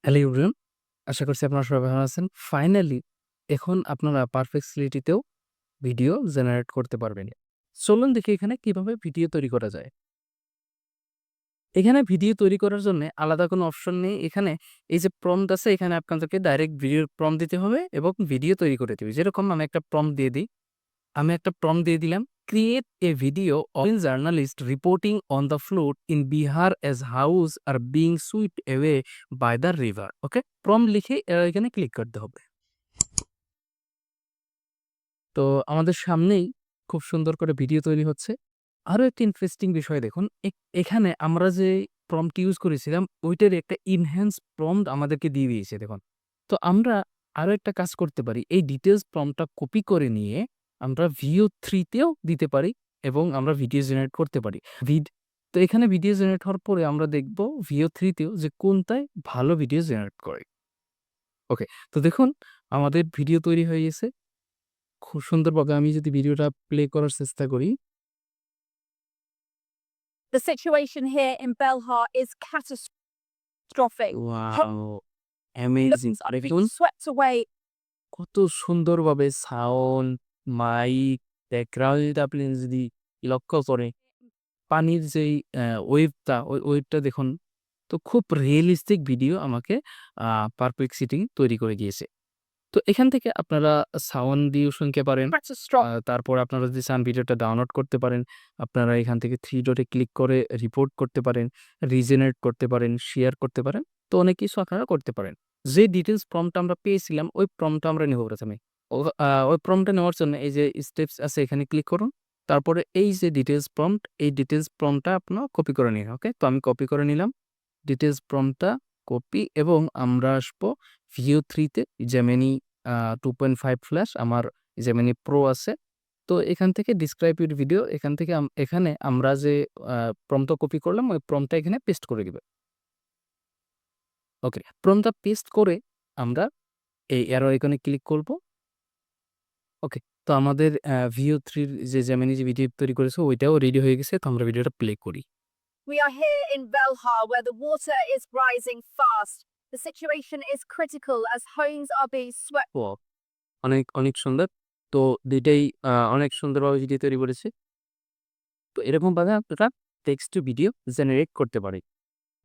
Hello everyone, আশা করছি আপনারা সবাই ভালো আছেন। ফাইনালি এখন আপনারা পারপ্লেক্সিটিতেও ভিডিও জেনারেট করতে পারবেন। চলুন দেখি এখানে কিভাবে ভিডিও তৈরি করা যায়। এখানে ভিডিও তৈরি করার জন্য আলাদা কোনো অপশন নেই। এখানে এই যে প্রম্পট আছে, এখানে আপনাদেরকে ডাইরেক্ট ভিডিওর প্রম্পট দিতে হবে এবং ভিডিও তৈরি করে দিবে। যেরকম আমি একটা প্রম্পট দিয়ে দিই। আমি একটা প্রম্পট দিয়ে দিলাম, create a video of journalist reporting on the flood in Bihar as house are being swept away by the river. Okay, prompt লিখে এখানে ক্লিক করতে হবে। তো আমাদের সামনেই খুব সুন্দর করে ভিডিও তৈরি হচ্ছে। আরো একটা ইন্টারেস্টিং বিষয় দেখুন, এখানে আমরা যে প্রম্পট ইউজ করেছিলাম ওইটার একটা ইনহ্যান্স প্রম্পট আমাদেরকে দিয়ে দিয়েছে দেখুন। তো আমরা আরো একটা কাজ করতে পারি, এই ডিটেইলস প্রম্পটটা কপি করে নিয়ে আমরা VO3 তেও দিতে পারি এবং আমরা ভিডিও জেনারেট করতে পারি। তো এখানে ভিডিও জেনারেট হওয়ার পরে আমরা দেখব VO3 তেও যে কোনটায় ভালো ভিডিও জেনারেট করে। ওকে, তো দেখুন আমাদের ভিডিও তৈরি হয়ে গেছে। খুব সুন্দরভাবে আমি যদি ভিডিওটা প্লে করার চেষ্টা করি। The situation here in Belhar is catastrophic. Wow! Amazing! আর দেখুন Swept away. কত সুন্দরভাবে সাউন্ড, মাইক, ব্যাকগ্রাউন্ড আপনি যদি লক্ষ্য করেন, পানির যেই ওয়েভটা, ওই ওয়েভটা দেখুন। তো খুব রিয়ালিস্টিক ভিডিও আমাকে আ পারপ্লেক্সিটি তৈরি করে দিয়েছে। তো এখান থেকে আপনারা সাউন্ড দিয়েও শুনতে পারেন। Catastrophic. তারপর আপনারা যদি চান ভিডিওটা ডাউনলোড করতে পারেন। আপনারা এখান থেকে 3 ডটে ক্লিক করে রিপোর্ট করতে পারেন, রিজেনারেট করতে পারেন, শেয়ার করতে পারেন। তো অনেক কিছু আপনারা করতে পারেন। যে ডিটেইলস প্রম্পট আমরা পেয়েছিলাম ওই প্রম্পটটা আমরা নেব প্রথমে। ওই প্রম্পটটা নেওয়ার জন্য এই যে স্টেপস আছে এখানে ক্লিক করুন। তারপরে এই যে ডিটেইলস প্রম্পট, এই ডিটেইলস প্রম্পটটা আপনারা কপি করে নিন। ওকে? তো আমি কপি করে নিলাম। ডিটেইলস প্রম্পটটা কপি এবং আমরা আসবো VO3 তে Gemini 2.5 ফ্ল্যাশ আমার Gemini Pro আছে। তো এখান থেকে ডেসক্রাইব ইউর ভিডিও, এখান থেকে এখানে আমরা যে আ প্রম্পটটা কপি করলাম ওই প্রম্পটটা এখানে পেস্ট করে দিবে। ওকে, প্রম্পটটা পেস্ট করে আমরা এই অ্যারো আইকনে ক্লিক করব। ওকে, তো আমাদের VO3 র যে Gemini যে ভিডিও তৈরি করেছে ওইটাও রেডি হয়ে গেছে। তো আমরা ভিডিওটা প্লে করি। We are here in Belhar where the water is rising fast. The situation is critical as homes are being swept. Wow! অনেক, অনেক সুন্দর। তো ২ টাই অনেক সুন্দরভাবে ভিডিও তৈরি করেছে। তো এরকমভাবে আপনারা টেক্সট টু ভিডিও জেনারেট করতে পারেন।